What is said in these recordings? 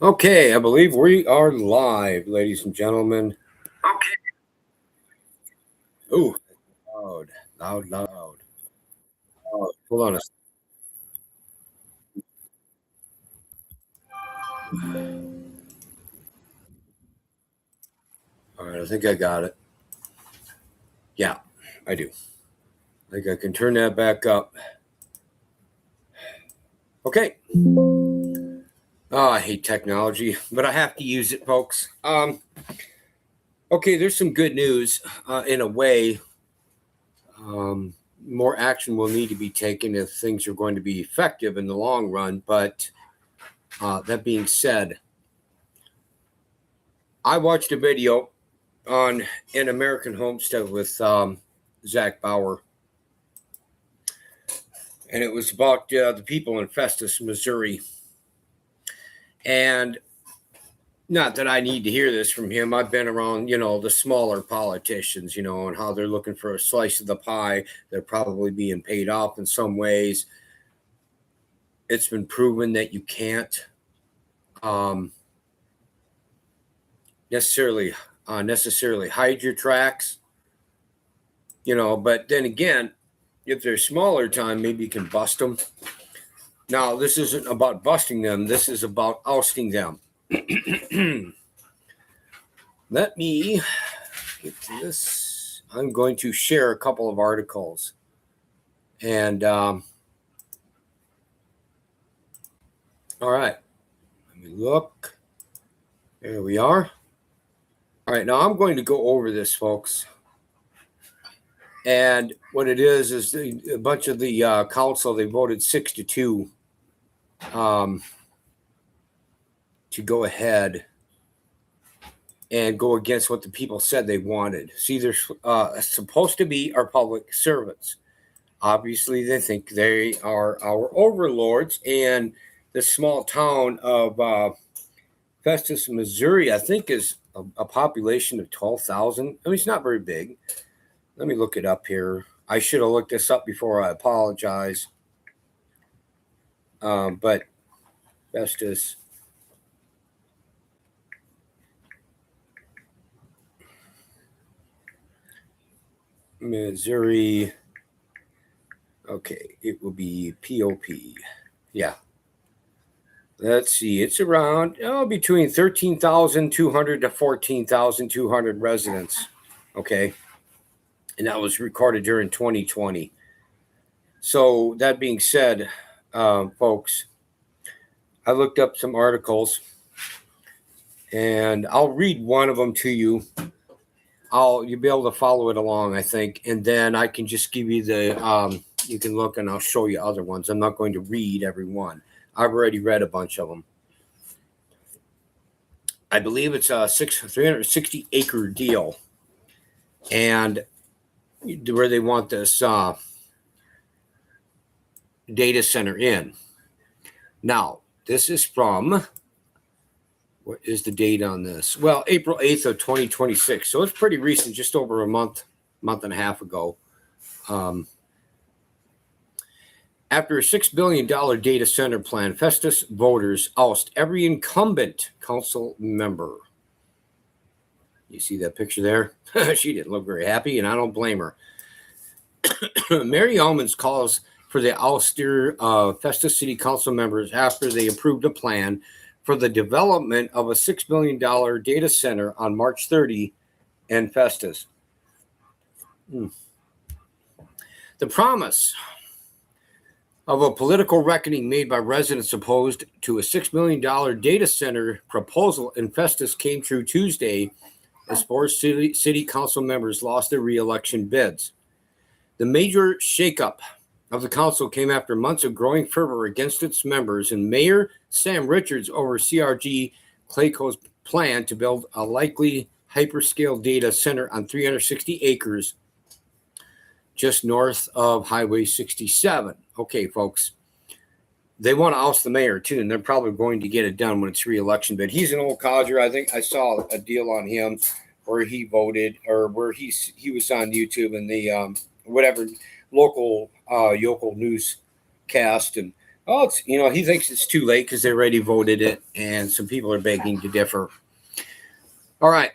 Okay, I believe we are live, ladies and gentlemen. Okay. Ooh, loud. Hold on a second. All right, I think I got it. Yeah, I do. I think I can turn that back up. Okay. Oh, I hate technology, but I have to use it, folks. Okay, there's some good news in a way. More action will need to be taken if things are going to be effective in the long run. But that being said, I watched a video on an American Homestead with Zach Bauer, and it was about the people in Festus, Missouri. And not that I need to hear this from him. I've been around, the smaller politicians, and how they're looking for a slice of the pie. They're probably being paid off in some ways. It's been proven that you can't necessarily hide your tracks, but then again, if they're smaller time, maybe you can bust them. Now, this isn't about busting them. This is about ousting them. Let me get to this. I'm going to share a couple of articles. And, all right. Let me look. There we are. All right. Now, I'm going to go over this, folks. And what it is a bunch of the council, they voted 6-2 to go ahead and go against what the people said they wanted. See, they're supposed to be our public servants. Obviously, they think they are our overlords. And the small town of Festus, Missouri, I think is a population of 12,000. I mean, it's not very big. Let me look it up here. I should have looked this up before. I apologize. But Festus, Missouri. Okay, it will be POP. Yeah. Let's see. It's around between 13,200 to 14,200 residents. Okay. And that was recorded during 2020. So that being said, folks, I looked up some articles, and I'll read one of them to you. You'll be able to follow it along, I think, and then I can just give you the. You can look, and I'll show you other ones. I'm not going to read every one. I've already read a bunch of them. I believe it's a 360-acre deal, and where they want this data center in. Now, this is from, what is the date on this? Well, April 8th of 2026. So it's pretty recent, just over a month and a half ago. After a $6 billion data center plan, Festus voters oust every incumbent council member. You see that picture there? She didn't look very happy, and I don't blame her. Mary Almonds calls for the ouster of Festus City Council members after they approved a plan for the development of a $6 billion data center on March 30 in Festus. The promise of a political reckoning made by residents opposed to a $6 million data center proposal in Festus came true Tuesday as 4 city council members lost their re-election bids. The major shakeup of the council came after months of growing fervor against its members and Mayor Sam Richards over CRG Clayco's plan to build a likely hyperscale data center on 360 acres just north of Highway 67. Okay, folks, they want to oust the mayor too, and they're probably going to get it done when it's re-election bid. He's an old codger. I think I saw a deal on him where he voted, or where he was on YouTube and the whatever local news cast, and he thinks it's too late because they already voted it, and some people are begging to differ. All right.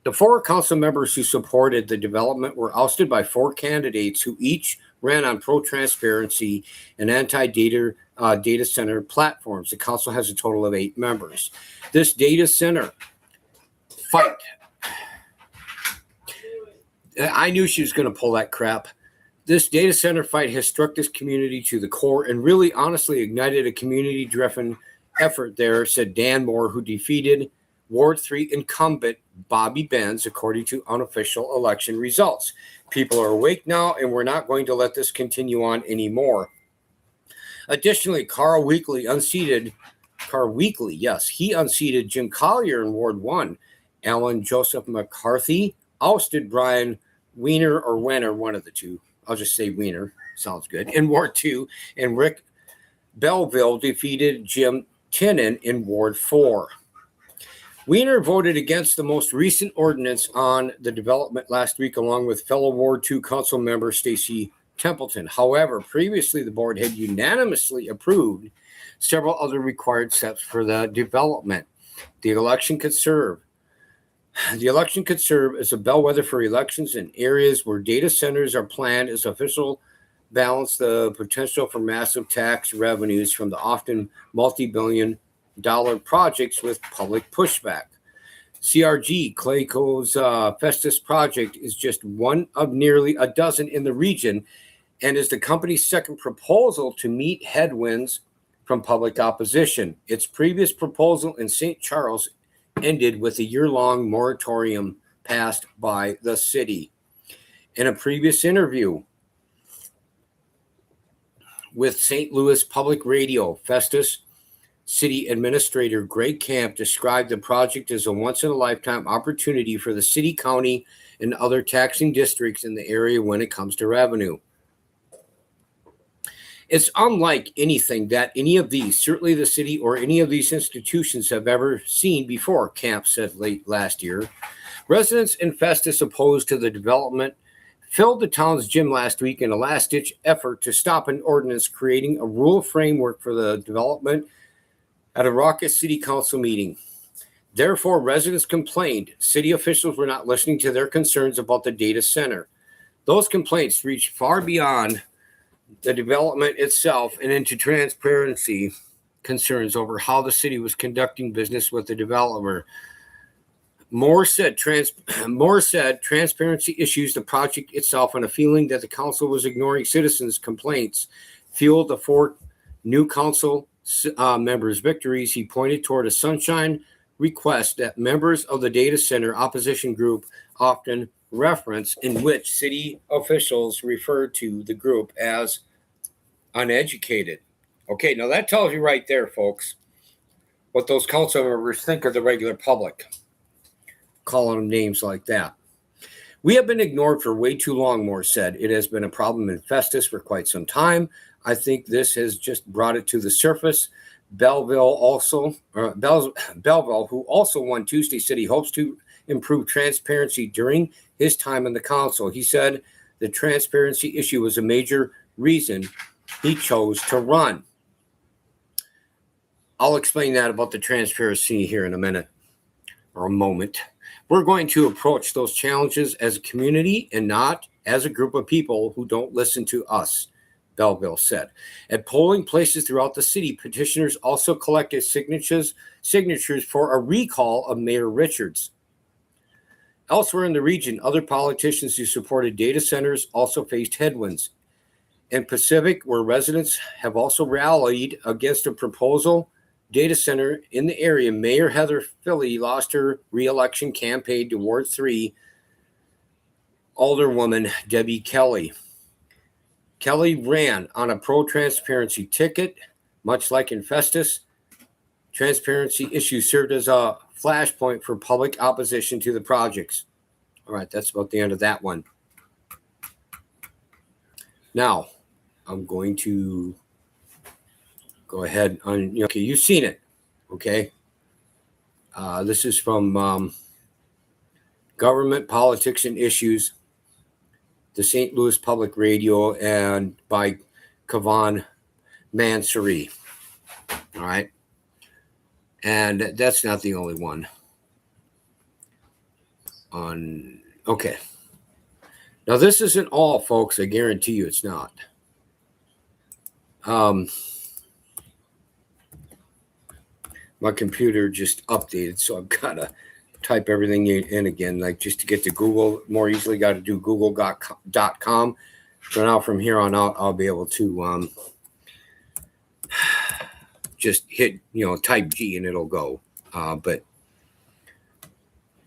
The 4 council members who supported the development were ousted by 4 candidates who each ran on pro-transparency and anti-data data center platforms. The council has a total of 8 members. This data center fight, I knew she was going to pull that crap. This data center fight has struck this community to the core and really honestly ignited a community-driven effort there, said Dan Moore, who defeated Ward 3 incumbent Bobby Benz, according to unofficial election results. People are awake now, and we're not going to let this continue on anymore. Additionally, Carl Weekly, he unseated Jim Collier in Ward 1. Alan Joseph McCarthy ousted Brian Weiner, one of the two. I'll just say Weiner. Sounds good. In Ward 2, and Rick Belleville defeated Jim Tinnen in Ward 4. Weiner voted against the most recent ordinance on the development last week, along with fellow Ward 2 council member Stacy Templeton. However, previously the board had unanimously approved several other required steps for the development. The election could serve as a bellwether for elections in areas where data centers are planned as official balance the potential for massive tax revenues from the often multi-billion-dollar projects with public pushback. CRG, Clayco's Festus project, is just one of nearly a dozen in the region and is the company's second proposal to meet headwinds from public opposition. Its previous proposal in St. Charles ended with a year-long moratorium passed by the city. In a previous interview with St. Louis Public Radio, Festus City Administrator Greg Camp described the project as a once-in-a-lifetime opportunity for the city, county, and other taxing districts in the area when it comes to revenue. It's unlike anything that any of these, certainly the city or any of these institutions, have ever seen before, Camp said late last year. Residents in Festus opposed to the development filled the town's gym last week in a last-ditch effort to stop an ordinance creating a rule framework for the development at a raucous city council meeting. Therefore, residents complained city officials were not listening to their concerns about the data center. Those complaints reached far beyond the development itself and into transparency concerns over how the city was conducting business with the developer. Moore said transparency issues, the project itself, and a feeling that the council was ignoring citizens' complaints fueled the 4 new council members' victories. He pointed toward a sunshine request that members of the data center opposition group often reference, in which city officials refer to the group as uneducated. Okay, now that tells you right there, folks, what those council members think of the regular public, calling them names like that. We have been ignored for way too long, Moore said. It has been a problem in Festus for quite some time. I think this has just brought it to the surface. Belleville, who also won Tuesday, said he hopes to improve transparency during his time in the council. He said the transparency issue was a major reason he chose to run. I'll explain that about the transparency here in a minute or a moment. We're going to approach those challenges as a community and not as a group of people who don't listen to us, Belleville said. At polling places throughout the city, petitioners also collected signatures for a recall of Mayor Richards. Elsewhere in the region, other politicians who supported data centers also faced headwinds. In Pacific, where residents have also rallied against a proposal data center in the area, Mayor Heather Philly lost her re-election campaign to Ward 3 Alderwoman Debbie Kelly. Kelly ran on a pro-transparency ticket. Much like in Festus, transparency issues served as a flashpoint for public opposition to the projects. All right, that's about the end of that one. Now, I'm going to go ahead on, okay, you've seen it, okay? This is from Government, Politics, and Issues, the St. Louis Public Radio, and by Kavan Mansouri. All right. And that's not the only one. Okay. Now, this isn't all, folks. I guarantee you it's not. My computer just updated, so I've got to type everything in again, like just to get to Google more easily. Got to do google.com. So now from here on out, I'll be able to just hit, type G and it'll go. But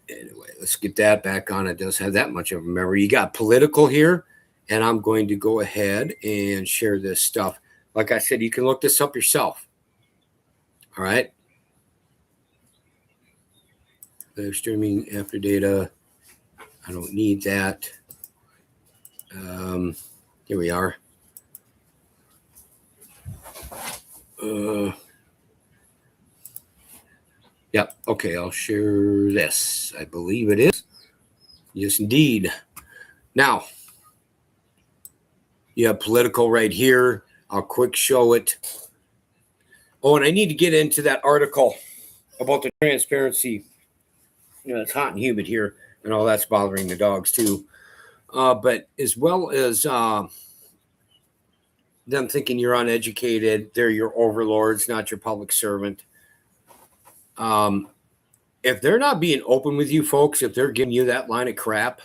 anyway, let's get that back on. It does have that much of a memory. You got political here, and I'm going to go ahead and share this stuff. Like I said, you can look this up yourself. All right. Live streaming after data. I don't need that. Here we are. Yep. Okay, I'll share this. I believe it is. Yes, indeed. Now, you have political right here. I'll quick show it. Oh, and I need to get into that article about the transparency. It's hot and humid here, and all that's bothering the dogs too. But as well as them thinking you're uneducated, they're your overlords, not your public servant. If they're not being open with you, folks, if they're giving you that line of crap,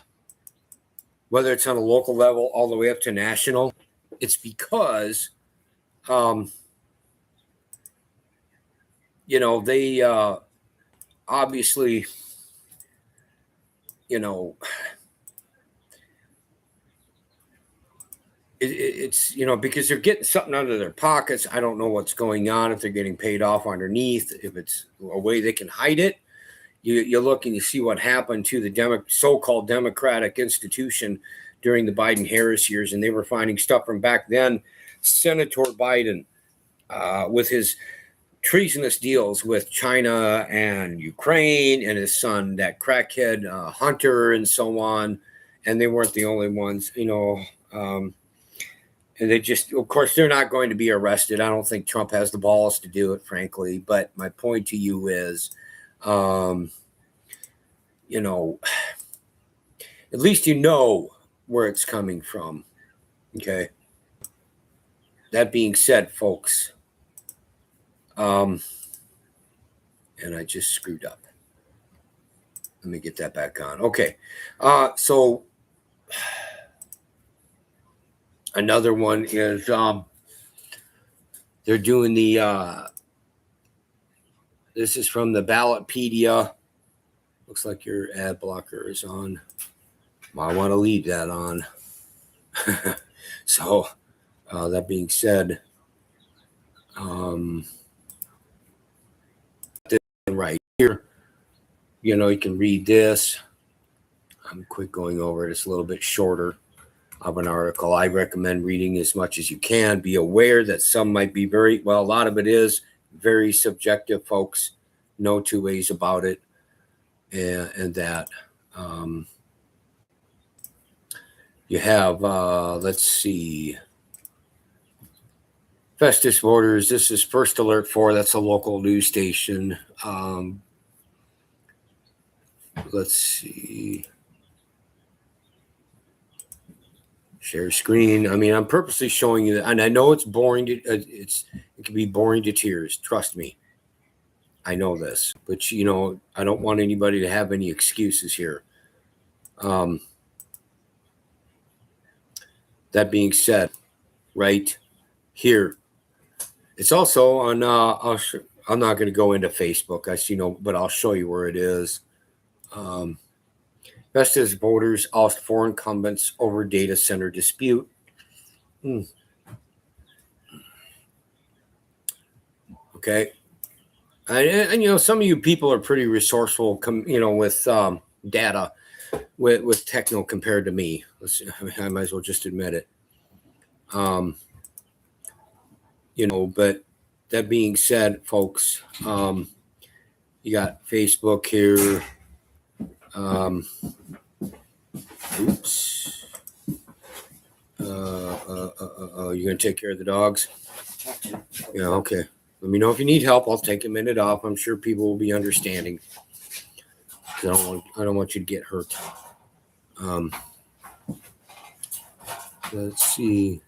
whether it's on a local level all the way up to national, it's because, they obviously, it's because they're getting something out of their pockets. I don't know what's going on, if they're getting paid off underneath, if it's a way they can hide it. You look and you see what happened to the so-called Democratic institution during the Biden-Harris years, and they were finding stuff from back then. Senator Biden, with his treasonous deals with China and Ukraine and his son, that crackhead Hunter, and so on, and they weren't the only ones, and they just, of course, they're not going to be arrested. I don't think Trump has the balls to do it, frankly. But my point to you is, at least where it's coming from. Okay. That being said, folks, and I just screwed up. Let me get that back on. Okay. So another one is they're doing this is from the Ballotpedia. Looks like your ad blocker is on. I want to leave that on. So that being said, right here, you can read this. I'm quick going over it. It's a little bit shorter of an article. I recommend reading as much as you can. Be aware that some might be a lot of it is very subjective, folks. No two ways about it. And that you have, let's see, Festus Voters. This is First Alert 4. That's a local news station. Let's see. Share screen. I mean, I'm purposely showing you that, and I know it's boring. It can be boring to tears. Trust me. I know this, but I don't want anybody to have any excuses here. That being said, right here, it's also on. I'm not going to go into Facebook. But I'll show you where it is. Festus Voters oust four incumbents over data center dispute. Okay. And some of you people are pretty resourceful, with data, with techno compared to me. I might as well just admit it. But that being said, folks, you got Facebook here. Oops. You gonna take care of the dogs? Yeah, okay. Let me know if you need help. I'll take a minute off. I'm sure people will be understanding. I don't want you to get hurt. Let's see.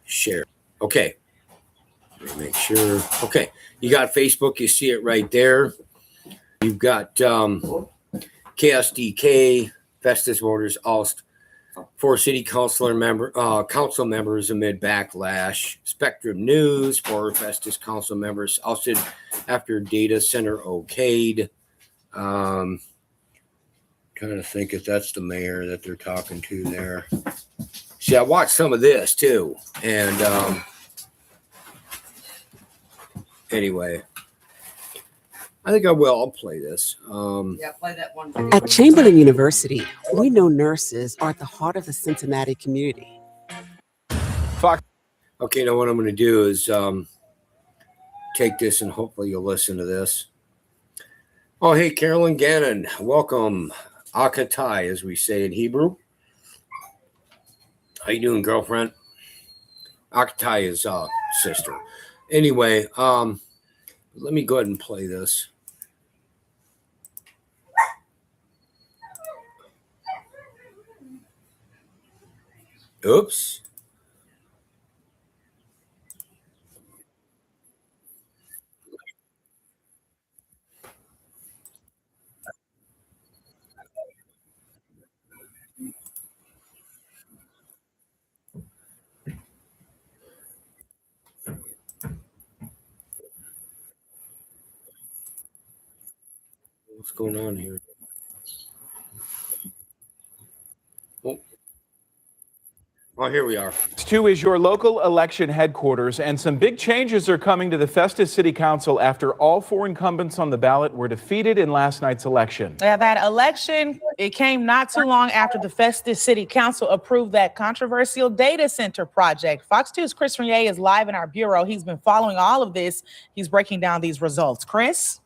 Share. Okay. Let me make sure. Okay. You got Facebook. You see it right there. You've got KSDK, Festus Voters, Alst, 4 city council members amid backlash. Spectrum News, 4 Festus council members ousted after data center okayed. Trying to think if that's the mayor that they're talking to there. See, I watched some of this too, and anyway, I think I will. I'll play this. Yeah, play that one. At Chamberlain University, we know nurses are at the heart of the Cincinnati community. Okay, now what I'm going to do is take this and hopefully you'll listen to this. Oh, hey, Carolyn Gannon. Welcome. Akatai, as we say in Hebrew. How you doing, girlfriend? Akatai is sister. Anyway, let me go ahead and play this. Oops. What's going on here? Oh, here we are. 2 is your local election headquarters, and some big changes are coming to the Festus City Council after all 4 incumbents on the ballot were defeated in last night's election. Yeah, that election, it came not too long after the Festus City Council approved that controversial data center project. Fox 2's Chris Renier is live in our bureau. He's been following all of this. He's breaking down these results. Chris?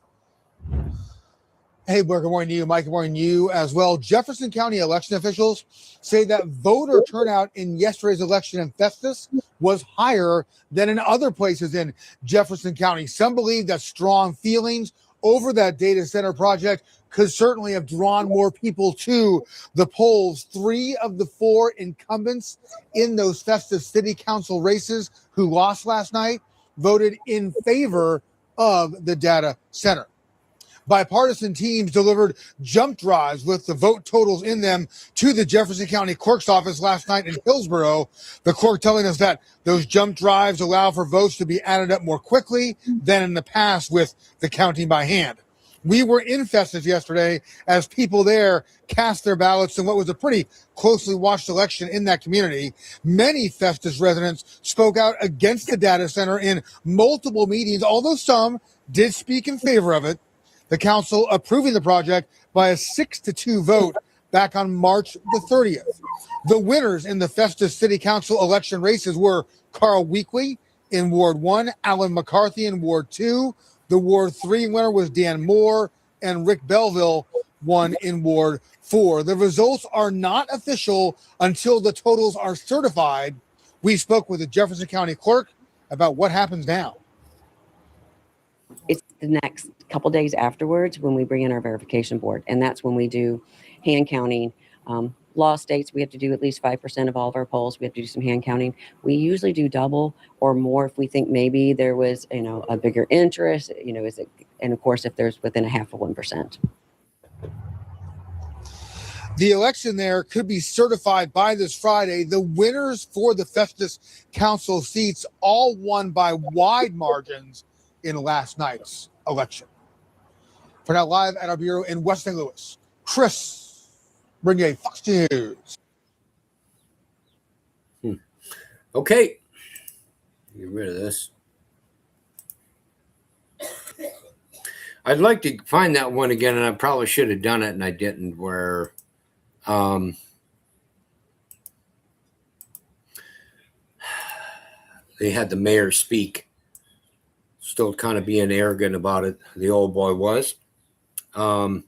Hey, good morning to you, Mike. Good morning to you as well. Jefferson County election officials say that voter turnout in yesterday's election in Festus was higher than in other places in Jefferson County. Some believe that strong feelings over that data center project could certainly have drawn more people to the polls. 3 of the 4 incumbents in those Festus City Council races who lost last night voted in favor of the data center. Bipartisan teams delivered jump drives with the vote totals in them to the Jefferson County Clerk's office last night in Hillsborough. The clerk telling us that those jump drives allow for votes to be added up more quickly than in the past with the counting by hand. We were in Festus yesterday as people there cast their ballots in what was a pretty closely watched election in that community. Many Festus residents spoke out against the data center in multiple meetings, although some did speak in favor of it. The council approving the project by a 6-2 vote back on March the 30th. The winners in the Festus City Council election races were Carl Weekley in Ward 1, Alan McCarthy in Ward 2. The Ward 3 winner was Dan Moore, and Rick Belleville won in Ward 4. The results are not official until the totals are certified. We spoke with the Jefferson County clerk about what happens now. It's the next couple days afterwards when we bring in our verification board, and that's when we do hand counting. Law states we have to do at least 5% of all of our polls. We have to do some hand counting. We usually do double or more if we think maybe there was, a bigger interest. And of course, if there's within a half of 1%. The election there could be certified by this Friday. The winners for the Festus Council seats all won by wide margins in last night's election. For now, live at our bureau in West St. Louis, Chris Renier, Fox News. Okay. Get rid of this. I'd like to find that one again, and I probably should have done it, and I didn't, where they had the mayor speak. Still kind of being arrogant about it, the old boy was. But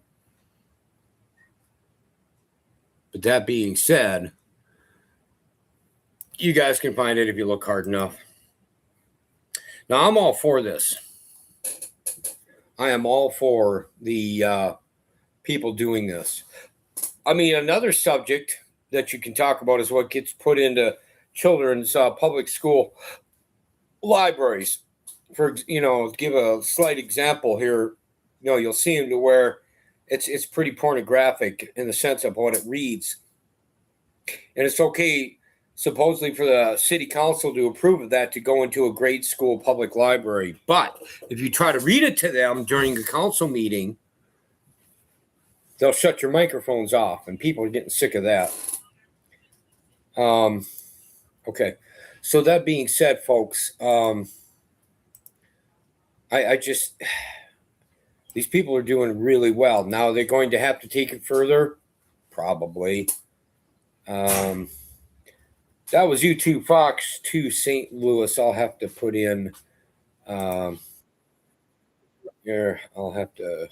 that being said, You guys can find it if you look hard enough. Now, I'm all for this. I am all for the people doing this. I mean, another subject that you can talk about is what gets put into children's public school libraries. For give a slight example here. You'll see them to where it's pretty pornographic in the sense of what it reads, and it's okay supposedly for the city council to approve of that to go into a grade school public library. But if you try to read it to them during a council meeting, they'll shut your microphones off, and people are getting sick of that. Okay. So that being said, folks, I just, these people are doing really well. Now they're going to have to take it further, probably. That was YouTube Fox to St. Louis. I'll have to put in here. I'll have to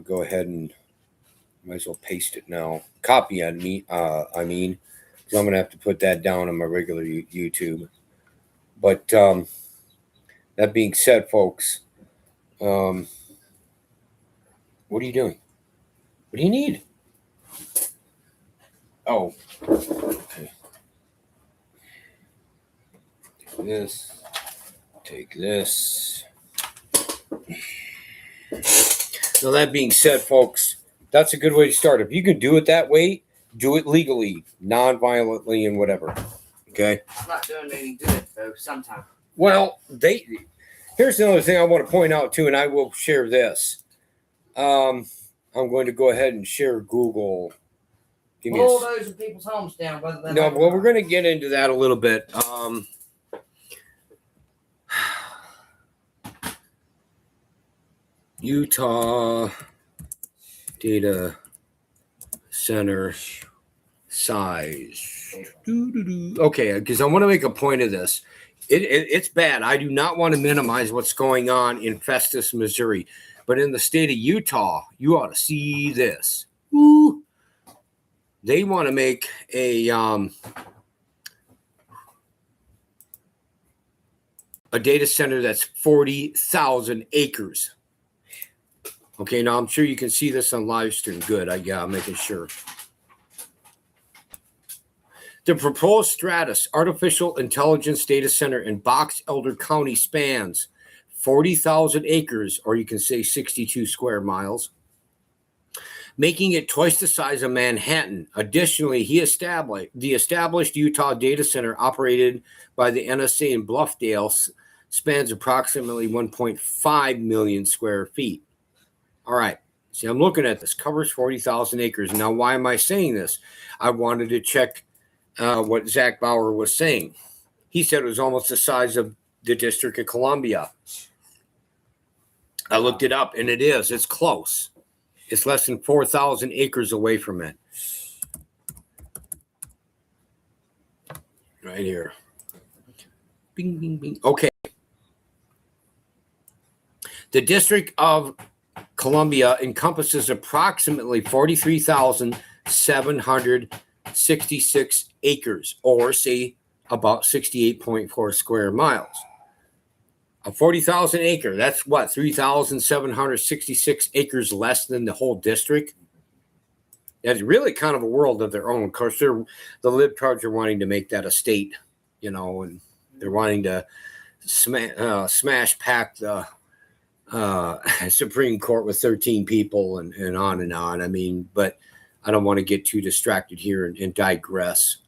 go ahead and might as well paste it now. Copy on me. So I'm going to have to put that down on my regular YouTube. But that being said, folks, what are you doing? What do you need? Oh, okay. Take this. So that being said, folks, that's a good way to start. If you can do it that way, do it legally, non-violently, and whatever. Okay? It's not doing any good, though, sometimes. Well, here's another thing I want to point out, too, and I will share this. I'm going to go ahead and share Google. Bulldozing people's homes down. No, well, we're going to get into that a little bit. Utah data center size. Okay, because I want to make a point of this. It's bad. I do not want to minimize what's going on in Festus, Missouri. But in the state of Utah, you ought to see this. Woo. They want to make a data center that's 40,000 acres. Okay, now I'm sure you can see this on live stream. Good, I'm making sure. The proposed Stratus artificial intelligence data center in Box Elder County spans 40,000 acres, or you can say 62 square miles, making it twice the size of Manhattan. Additionally, the established Utah data center operated by the NSA in Bluffdale spans approximately 1.5 million square feet. All right. See, I'm looking at this. Covers 40,000 acres. Now, why am I saying this? I wanted to check what Zach Bauer was saying. He said it was almost the size of the District of Columbia. I looked it up, and it is. It's close. It's less than 4,000 acres away from it. Right here. Bing, bing, bing. Okay. The District of Columbia encompasses approximately 43,766 acres, or say about 68.4 square miles. A 40,000 acre, that's what, 3,766 acres less than the whole district? That's really kind of a world of their own. Of course, the libtards are wanting to make that a state, and they're wanting to smash pack the Supreme Court with 13 people and on and on. I mean, but I don't want to get too distracted here and digress.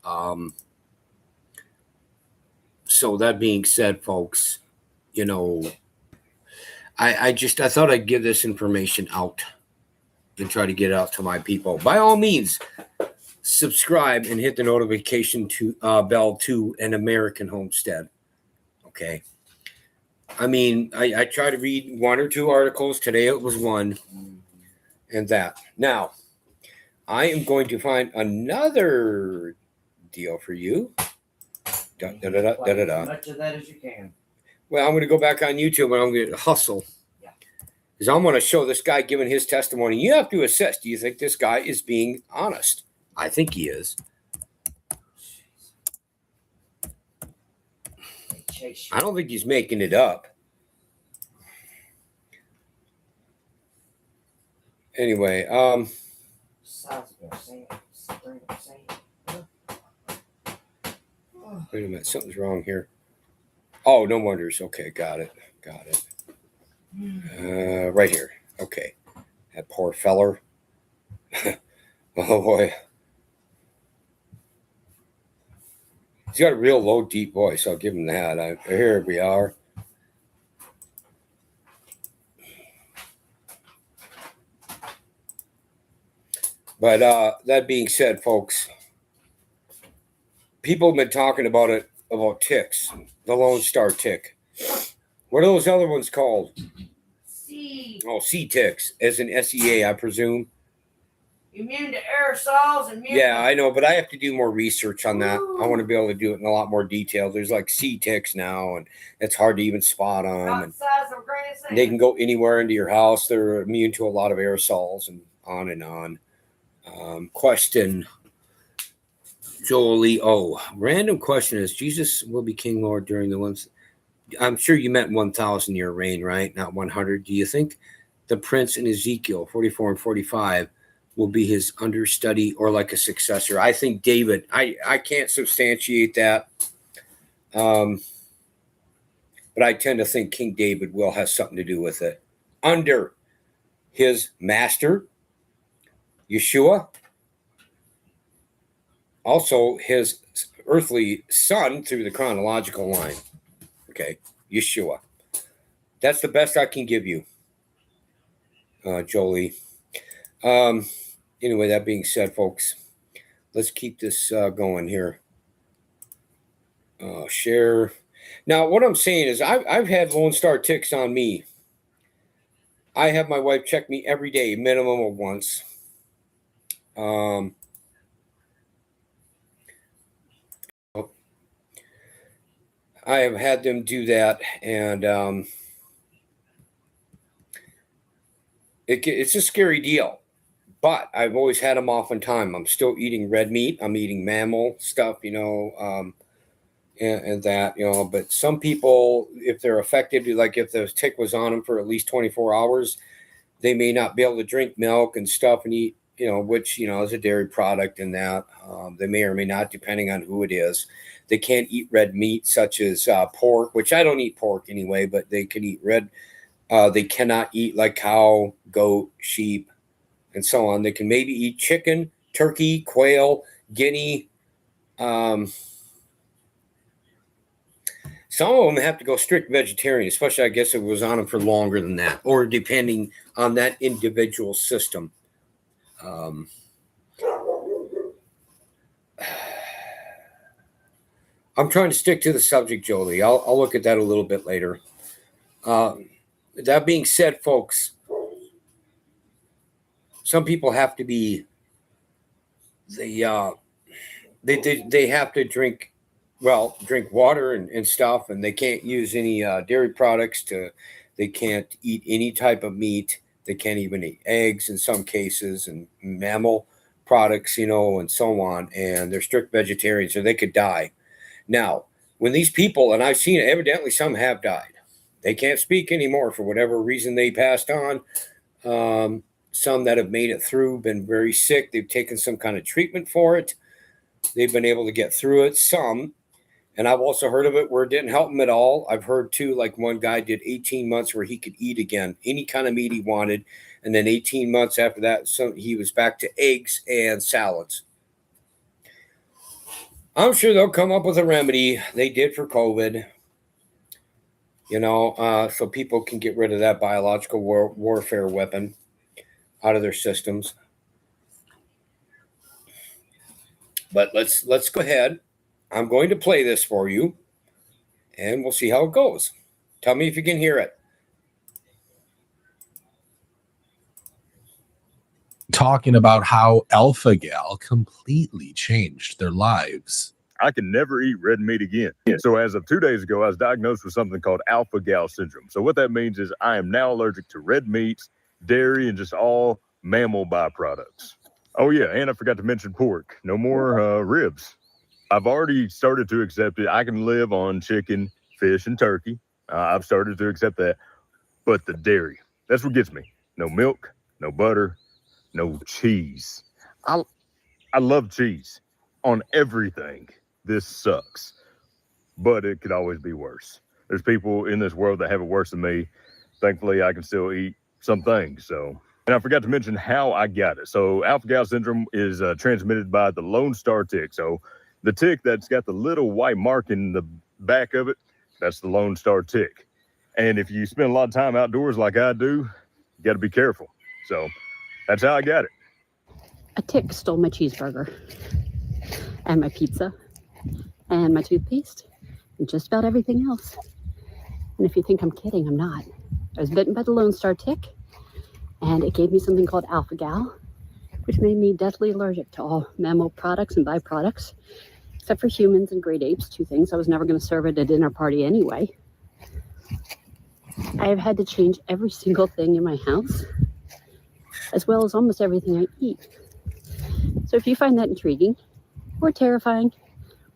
So that being said, folks, I thought I'd give this information out and try to get it out to my people. By all means, subscribe and hit the notification bell to An American Homestead. Okay. I mean, I try to read one or two articles. Today it was one, and that. Now, I am going to find another deal for you. As much of that as you can. Well, I'm going to go back on YouTube and I'm going to hustle. Because I'm going to show this guy giving his testimony. You have to assess. Do you think this guy is being honest? I think he is. I don't think he's making it up. Anyway, wait a minute, something's wrong here. Oh, no wonders. Okay, got it. Right here. Okay, that poor feller. Oh boy, he's got a real low, deep voice. I'll give him that. Here we are. But that being said, folks, people have been talking about ticks, the Lone Star tick. What are those other ones called? C ticks, as in SEA, I presume. Immune to aerosols and yeah, I know, but I have to do more research on that. I want to be able to do it in a lot more detail. There's like C ticks now, and it's hard to even spot them. And they can go anywhere into your house. They're immune to a lot of aerosols and on and on. Question, Jolie. Oh, random question is: Jesus will be King Lord during the ones. I'm sure you meant 1,000 year reign, right? Not 100. Do you think the prince in Ezekiel 44 and 45 will be his understudy or like a successor? I think David. I can't substantiate that, but I tend to think King David will have something to do with it under his master, Yeshua. Also, his earthly son through the chronological line. Okay, Yeshua. That's the best I can give you, Jolie. Anyway, that being said, folks, let's keep this going here. Share. Now, what I'm saying is I've had Lone Star ticks on me. I have my wife check me every day, minimum of once. I have had them do that, and it's a scary deal. But I've always had them off in time. I'm still eating red meat. I'm eating mammal stuff, and that, But some people, if they're affected, like if the tick was on them for at least 24 hours, they may not be able to drink milk and stuff and eat, which, is a dairy product and that. They may or may not, depending on who it is. They can't eat red meat, such as pork, which I don't eat pork anyway, but they can eat red. They cannot eat like cow, goat, sheep, and so on. They can maybe eat chicken, turkey, quail, guinea. Some of them have to go strict vegetarian, especially I guess if it was on them for longer than that, or depending on that individual system. I'm trying to stick to the subject, Jolie. I'll look at that a little bit later. That being said, folks, some people have to be they have to drink water and stuff, and they can't use any dairy products. They can't eat any type of meat. They can't even eat eggs in some cases, and mammal products, and so on. And they're strict vegetarians, so they could die. Now, when these people, and I've seen it, evidently some have died. They can't speak anymore for whatever reason they passed on. Some that have made it through, been very sick. They've taken some kind of treatment for it. They've been able to get through it. Some, and I've also heard of it where it didn't help them at all. I've heard too, like one guy did 18 months where he could eat again, any kind of meat he wanted. And then 18 months after that, he was back to eggs and salads. I'm sure they'll come up with a remedy. They did for COVID, so people can get rid of that biological warfare weapon out of their systems. But let's go ahead. I'm going to play this for you, and we'll see how it goes. Tell me if you can hear it. Talking about how Alpha Gal completely changed their lives. I can never eat red meat again. So as of 2 days ago, I was diagnosed with something called alpha gal syndrome. So what that means is I am now allergic to red meats, dairy, and just all mammal byproducts. Oh yeah, and I forgot to mention pork. No more ribs. I've already started to accept it. I can live on chicken, fish and turkey. I've started to accept that. But the dairy, that's what gets me. No milk, no butter, no cheese. I love cheese on everything. This sucks, but it could always be worse. There's people in this world that have it worse than me. Thankfully, I can still eat some things. So, and I forgot to mention how I got it. So alpha-gal syndrome is transmitted by the Lone Star tick. So the tick that's got the little white mark in the back of it, that's the Lone Star tick. And if you spend a lot of time outdoors like I do, you got to be careful. So that's how I got it. A tick stole my cheeseburger and my pizza and my toothpaste and just about everything else. And if you think I'm kidding, I'm not. I was bitten by the Lone Star tick, and it gave me something called alpha-gal, which made me deathly allergic to all mammal products and byproducts, except for humans and great apes, two things I was never going to serve at a dinner party anyway. I have had to change every single thing in my house, as well as almost everything I eat. So if you find that intriguing or terrifying,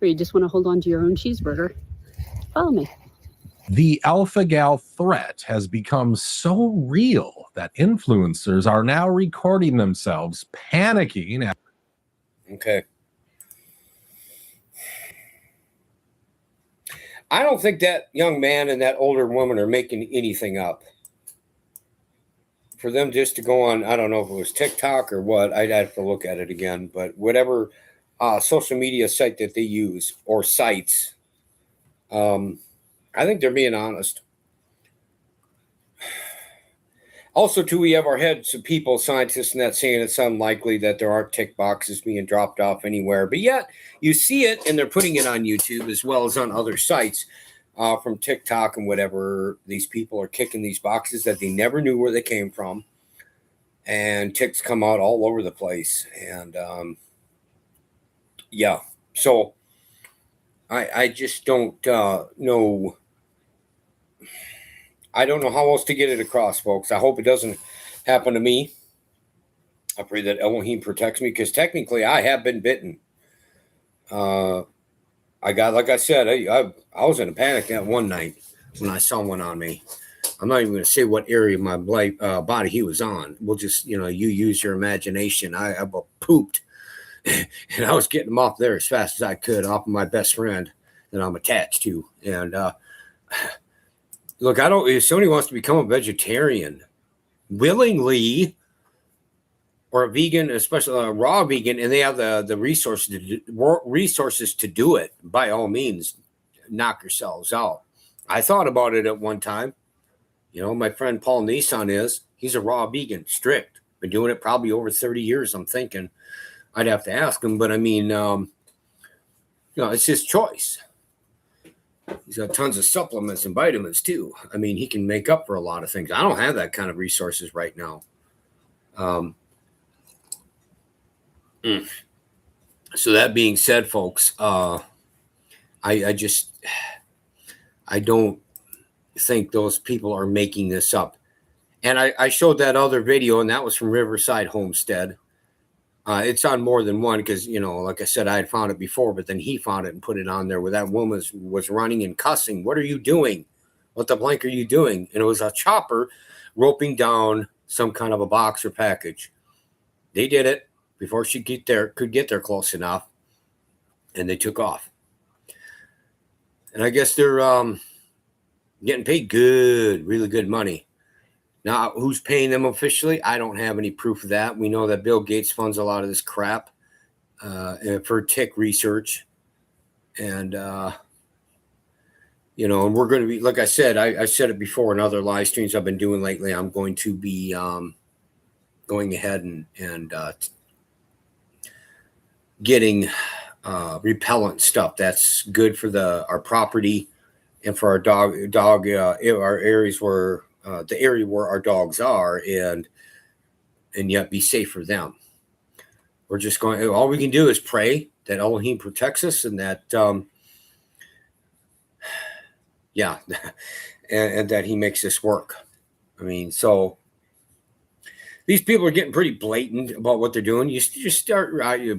or you just want to hold on to your own cheeseburger, follow me. The alpha-gal threat has become so real that influencers are now recording themselves panicking. Okay. I don't think that young man and that older woman are making anything up. For them just to go on, I don't know if it was TikTok or what, I'd have to look at it again, but whatever social media site that they use or sites, I think they're being honest. Also, too, we have our heads of people, scientists, and that saying it's unlikely that there aren't tick boxes being dropped off anywhere. But yet, you see it, and they're putting it on YouTube as well as on other sites from TikTok and whatever. These people are kicking these boxes that they never knew where they came from. And ticks come out all over the place. And, yeah. So, I just don't know. I don't know how else to get it across, folks. I hope it doesn't happen to me. I pray that Elohim protects me, because technically I have been bitten. I got, like I said, I was in a panic that one night when I saw one on me. I'm not even going to say what area of my body he was on. We'll just, you use your imagination. I pooped, and I was getting him off there as fast as I could, off of my best friend that I'm attached to. And, look, if somebody wants to become a vegetarian willingly, or a vegan, especially a raw vegan, and they have the resources to do it, by all means, knock yourselves out. I thought about it at one time. My friend Paul Nissan he's a raw vegan, strict. Been doing it probably over 30 years, I'm thinking. I'd have to ask him, but I mean, it's his choice. He's got tons of supplements and vitamins too. I mean, he can make up for a lot of things. I don't have that kind of resources right now. So that being said, folks, I don't think those people are making this up. And I showed that other video, and that was from Riverside Homestead. It's on more than one because, like I said, I had found it before, but then he found it and put it on there where that woman was running and cussing. What are you doing? What the blank are you doing? And it was a chopper roping down some kind of a box or package. They did it before she could get there close enough, and they took off. And I guess they're getting paid really good money. Now, who's paying them officially? I don't have any proof of that. We know that Bill Gates funds a lot of this crap for tick research. And, and we're going to be, like I said, I said it before in other live streams I've been doing lately. I'm going to be going ahead and getting repellent stuff that's good for our property and for our dog our areas where the area where our dogs are, and yet be safe for them. We're just going, all we can do is pray that Elohim protects us, and that and that he makes this work. I mean, so these people are getting pretty blatant about what they're doing. You just start,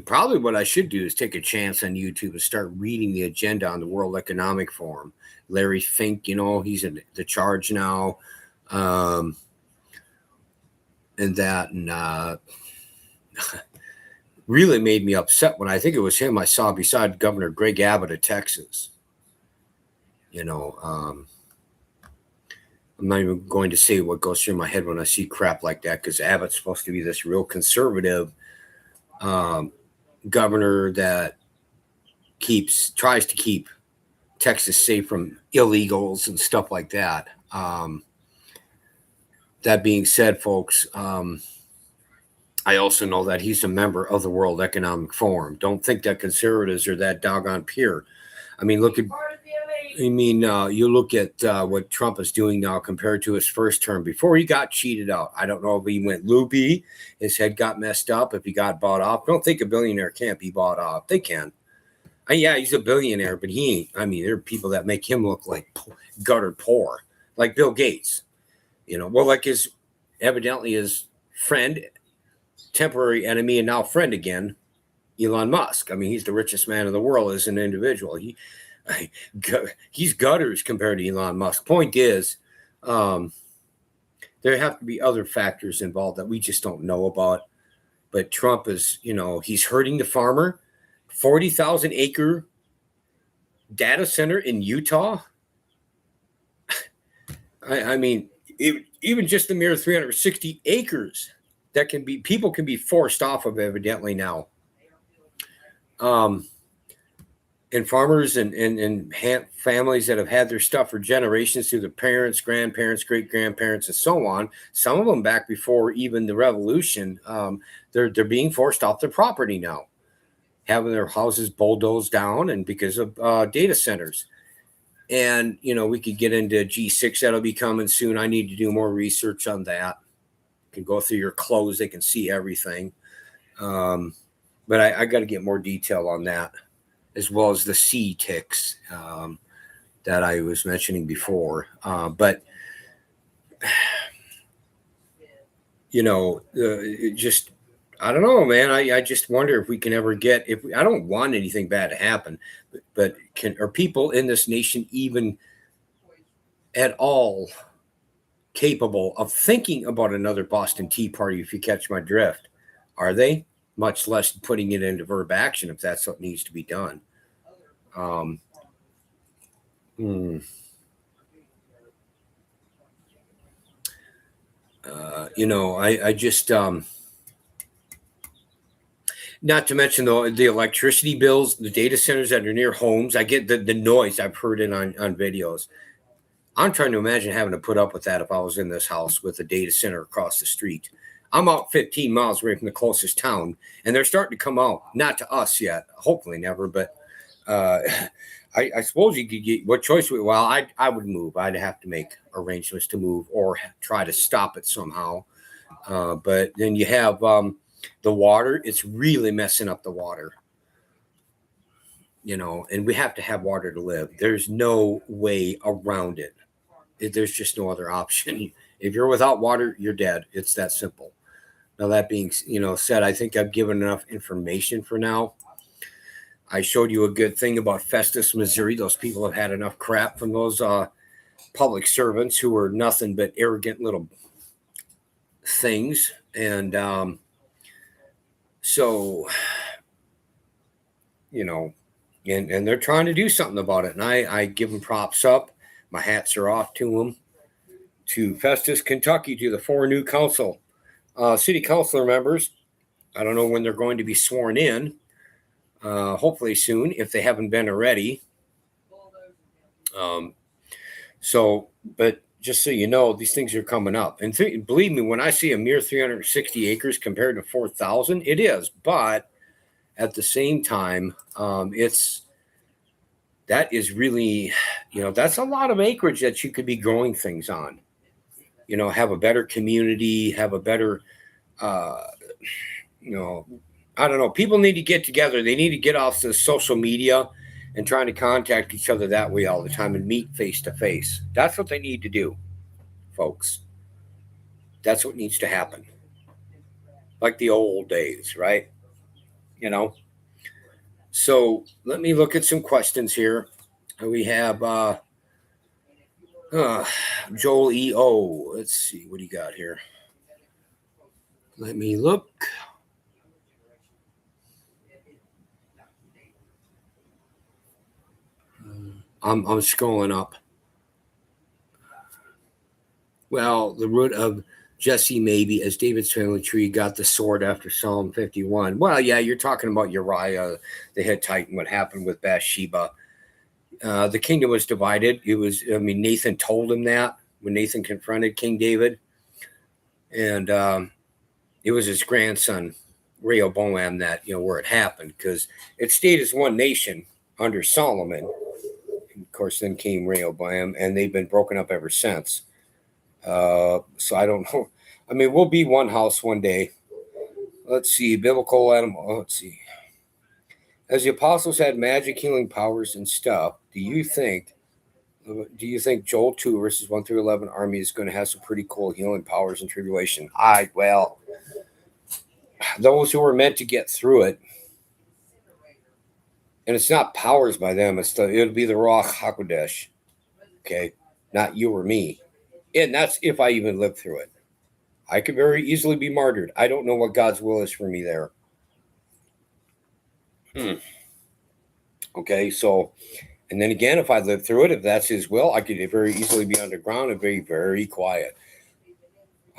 probably what I should do is take a chance on YouTube and start reading the agenda on the World Economic Forum. Larry Fink, he's in the charge now. And really made me upset when I think it was him I saw beside Governor Greg Abbott of Texas. I'm not even going to say what goes through my head when I see crap like that, because Abbott's supposed to be this real conservative governor that tries to keep Texas safe from illegals and stuff like that. That being said, folks, I also know that he's a member of the World Economic Forum. Don't think that conservatives are that doggone pure. I mean, you look at what Trump is doing now compared to his first term before he got cheated out. I don't know if he went loopy, his head got messed up, if he got bought off. Don't think a billionaire can't be bought off. They can. Yeah, he's a billionaire, but he ain't. I mean, there are people that make him look like gutter poor, like Bill Gates. Like evidently his friend, temporary enemy, and now friend again, Elon Musk. I mean, he's the richest man in the world as an individual. He's gutters compared to Elon Musk. Point is, there have to be other factors involved that we just don't know about. But Trump is, he's hurting the farmer. 40,000 acre data center in Utah. I mean, even just the mere 360 acres that people can be forced off of evidently now. And farmers and families that have had their stuff for generations through their parents, grandparents, great-grandparents, and so on, some of them back before even the revolution, they're being forced off their property now, having their houses bulldozed down, and because of data centers. And, we could get into G6. That'll be coming soon. I need to do more research on that. You can go through your clothes. They can see everything. But I got to get more detail on that, as well as the sea ticks that I was mentioning before. But, just, I don't know, man. I just wonder if we can ever get, I don't want anything bad to happen, but are people in this nation even at all capable of thinking about another Boston Tea Party, if you catch my drift? Are they? Much less putting it into verb action if that's what needs to be done. I just not to mention the electricity bills, the data centers that are near homes. I get the noise. I've heard it on videos. I'm trying to imagine having to put up with that if I was in this house with a data center across the street. I'm out 15 miles away from the closest town, and they're starting to come out. Not to us yet, hopefully never, but I suppose you could get what choice. Well, I would move. I'd have to make arrangements to move or try to stop it somehow. But then you have the water. It's really messing up the water. And we have to have water to live. There's no way around it. There's just no other option. If you're without water, you're dead. It's that simple. Now, that being, said, I think I've given enough information for now. I showed you a good thing about Festus, Missouri. Those people have had enough crap from those public servants who are nothing but arrogant little things. And so, and they're trying to do something about it. And I give them props up. My hats are off to them. To Festus, Kentucky, to the 4 new city councilor members. I don't know when they're going to be sworn in. Hopefully soon, if they haven't been already. But just so you know, these things are coming up. And believe me, when I see a mere 360 acres compared to 4,000, it is. But at the same time, that is really, that's a lot of acreage that you could be growing things on. Have a better community, have a better, I don't know. People need to get together. They need to get off the social media and trying to contact each other that way all the time and meet face to face. That's what they need to do, folks. That's what needs to happen. like the old days, right? You know. So let me look at some questions here. We have Joel E.O. Let's see, what do you got here? Let me look. I'm scrolling up. Well, the root of Jesse maybe as David's family tree got the sword after Psalm 51. Well, yeah, you're talking about Uriah the Hittite and what happened with Bathsheba. The kingdom was divided. Nathan told him that when Nathan confronted King David. And it was his grandson, Rehoboam, that, where it happened, because it stayed as one nation under Solomon. And of course, then came Rehoboam, and they've been broken up ever since. So I don't know. I mean, we'll be one house one day. Let's see, biblical animal. Let's see. As the apostles had magic healing powers and stuff, do you think Joel 2 verses 1 through 11 army is going to have some pretty cool healing powers in tribulation? Well, those who are meant to get through it, and it's not powers by them, it'll be the Ruach HaKodesh, okay, not you or me, and that's if I even live through it. I could very easily be martyred. I don't know what God's will is for me there. Okay, so, and then again, if I live through it, if that's his will, I could very easily be underground and be very quiet.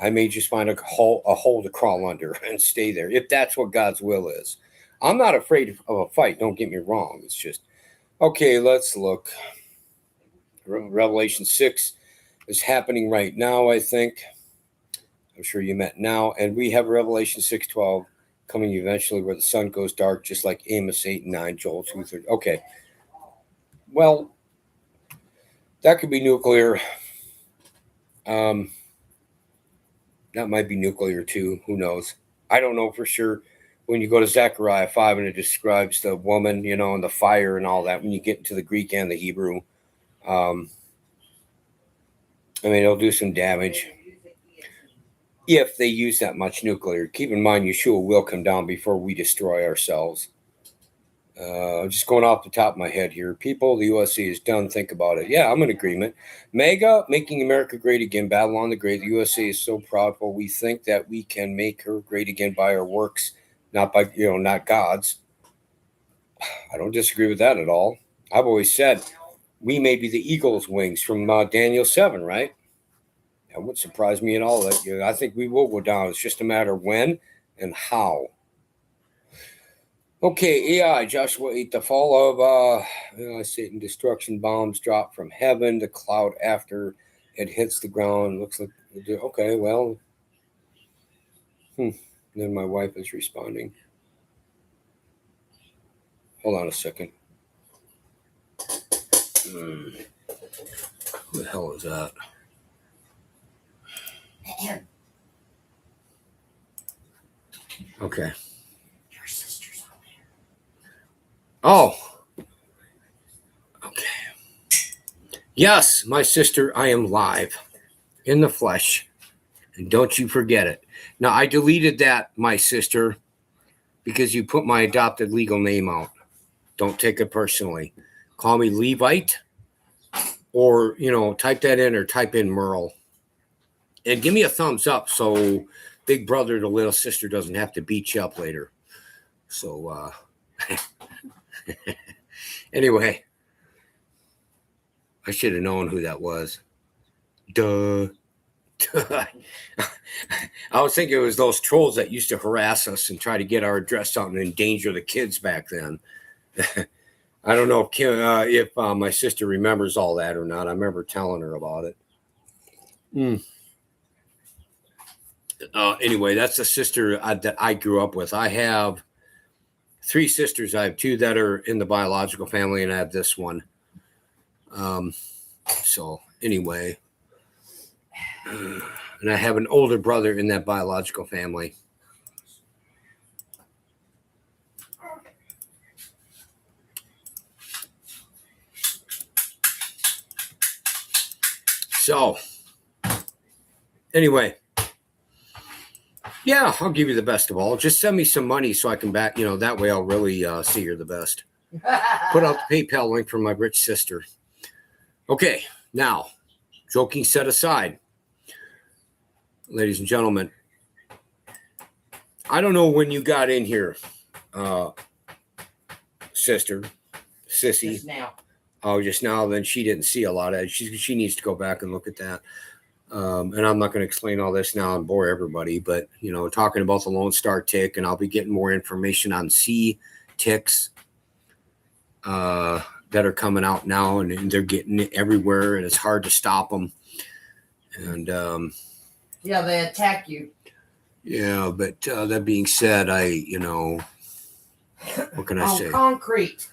I may just find a hole to crawl under and stay there, if that's what God's will is. I'm not afraid of a fight, don't get me wrong. It's just, okay, let's look. Revelation 6 is happening right now, I think. I'm sure you met now. And we have Revelation 6:12 coming eventually, where the sun goes dark, just like Amos 8:9, Joel 2:30. Okay. Well, that could be nuclear. That might be nuclear too. Who knows? I don't know for sure. When you go to Zechariah 5 and it describes the woman, and the fire and all that, when you get into the Greek and the Hebrew, it'll do some damage if they use that much nuclear. Keep in mind, Yeshua will come down before we destroy ourselves. Just going off the top of my head here. People, the USA is done. Think about it. Yeah, I'm in agreement. MAGA, making America great again. Babylon the Great. The USA is so proudful. We think that we can make her great again by our works, not by, not God's. I don't disagree with that at all. I've always said we may be the eagle's wings from Daniel 7, right? That wouldn't surprise me at all. That I think we will go down. It's just a matter of when and how. Okay, AI, Joshua 8, the fall of Satan, destruction bombs drop from heaven, the cloud after it hits the ground. Looks like, okay, well. Then my wife is responding. Hold on a second. Who the hell is that? Okay. Your sister's on there. Oh. Okay. Yes, my sister, I am live in the flesh. And don't you forget it. Now, I deleted that, my sister, because you put my adopted legal name out. Don't take it personally. Call me Levite or, type that in or type in Merle. And give me a thumbs up so big brother to little sister doesn't have to beat you up later. So, anyway, I should have known who that was. Duh. I was thinking it was those trolls that used to harass us and try to get our address out and endanger the kids back then. I don't know if my sister remembers all that or not. I remember telling her about it. Anyway, that's the sister that I grew up with. I have 3 sisters. I have 2 that are in the biological family, and I have this one. So anyway, and I have an older brother in that biological family. So anyway, Yeah, I'll give you the best of all. Just send me some money so I can back, that way I'll really see you're the best. Put out the PayPal link for my rich sister. Okay, now, joking set aside, ladies and gentlemen, I don't know when you got in here, sissy. Just now. Oh, just now. Then she didn't see a lot of it. She needs to go back and look at that. And I'm not going to explain all this now and bore everybody, but talking about the Lone Star tick, and I'll be getting more information on C ticks that are coming out now, and they're getting it everywhere, and it's hard to stop them. And yeah, they attack you. Yeah, but that being said, what can I say? Concrete.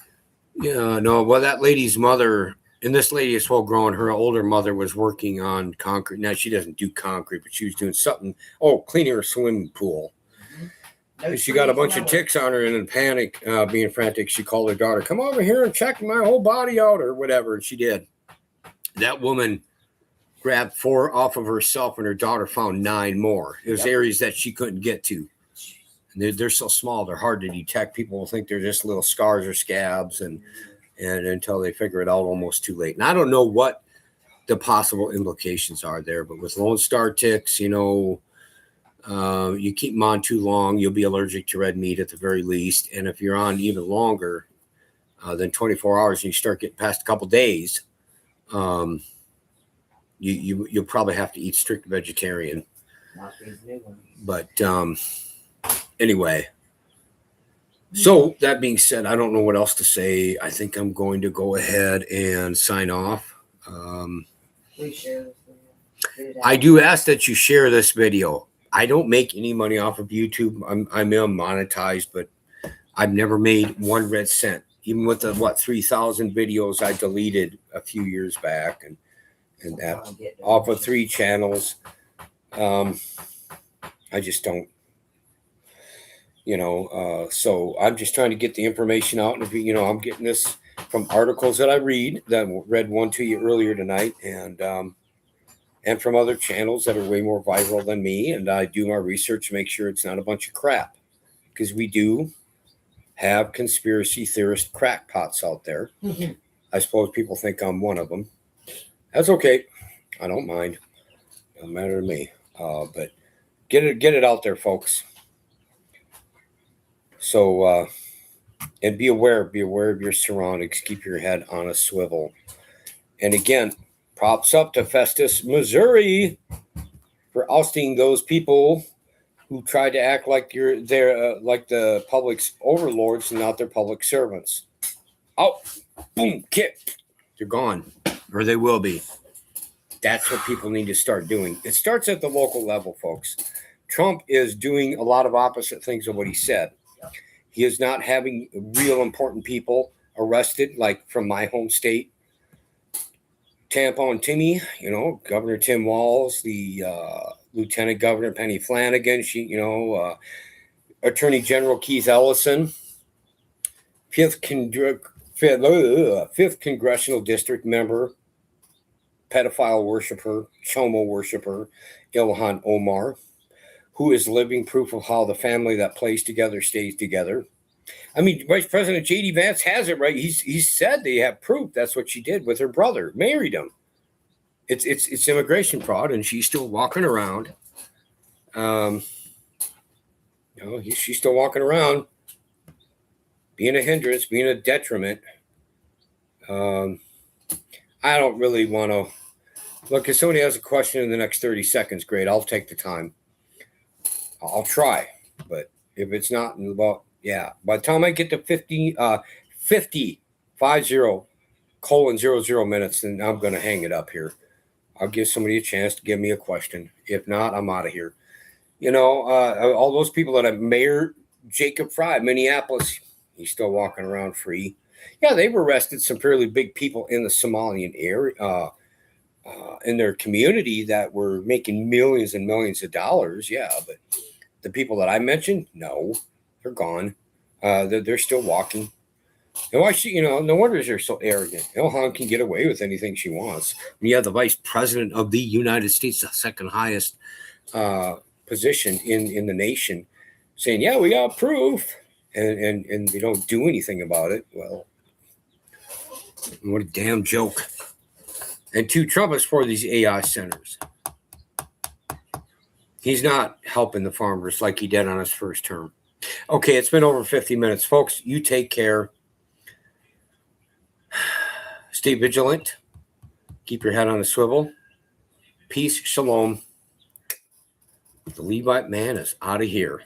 Yeah, no. Well, that lady's mother. And this lady is full grown. Her older mother was working on concrete. Now, she doesn't do concrete, but she was doing something. Oh, cleaning her swimming pool. And she got a bunch of ticks on her, and in panic, being frantic, she called her daughter, come over here and check my whole body out or whatever. And she did. That woman grabbed 4 off of herself, and her daughter found 9 more. It was areas that she couldn't get to. And they're so small, they're hard to detect. People will think they're just little scars or scabs, and until they figure it out, almost too late. And I don't know what the possible implications are there, but with Lone Star ticks, you keep them on too long, you'll be allergic to red meat at the very least. And if you're on even longer than 24 hours and you start getting past a couple days, you'll probably have to eat strict vegetarian. But anyway. So that being said, I don't know what else to say. I think I'm going to go ahead and sign off. I do ask that you share this video. I don't make any money off of YouTube. I'm monetized, but I've never made 1 red cent. Even with the 3,000 videos I deleted a few years back, and that off of 3 channels. I just don't. So I'm just trying to get the information out. And if I'm getting this from articles that I read, that I read one to you earlier tonight, and from other channels that are way more viral than me. And I do my research to make sure it's not a bunch of crap, because we do have conspiracy theorist crackpots out there. Mm-hmm. I suppose people think I'm one of them. That's okay. I don't mind. Doesn't matter to me. But get it out there, folks. So, and be aware of your surroundings. Keep your head on a swivel. And again, props up to Festus, Missouri, for ousting those people who tried to act like they're like the public's overlords and not their public servants. Oh, boom, kick. They're gone, or they will be. That's what people need to start doing. It starts at the local level, folks. Trump is doing a lot of opposite things of what he said. He is not having real important people arrested, like from my home state. Tampon Timmy, Governor Tim Walz, the Lieutenant Governor Penny Flanagan, Attorney General Keith Ellison, 5th Congressional District member, pedophile worshiper, Chomo worshiper, Ilhan Omar, who is living proof of how the family that plays together stays together. I mean, Vice President J.D. Vance has it right. He said they have proof. That's what she did with her brother, married him. It's immigration fraud, and she's still walking around. She's still walking around, being a hindrance, being a detriment. I don't really want to look. If somebody has a question in the next 30 seconds, great. I'll take the time. I'll try, but if it's not in about, by the time I get to 50:00 minutes, then I'm going to hang it up here. I'll give somebody a chance to give me a question. If not, I'm out of here. All those people that have Mayor Jacob Fry, Minneapolis, he's still walking around free. Yeah, they've arrested some fairly big people in the Somalian area, in their community that were making millions and millions of dollars. Yeah, but the people that I mentioned, no, they're gone. They're still walking. And why no wonder they're so arrogant. Ilhan can get away with anything she wants. When you have the Vice President of the United States, the second highest position in the nation, saying, "Yeah, we got proof," and they don't do anything about it. Well, what a damn joke! And two, Trump is for these AI centers. He's not helping the farmers like he did on his first term. Okay, it's been over 50 minutes, folks. You take care. Stay vigilant. Keep your head on a swivel. Peace, shalom. The Levite man is out of here.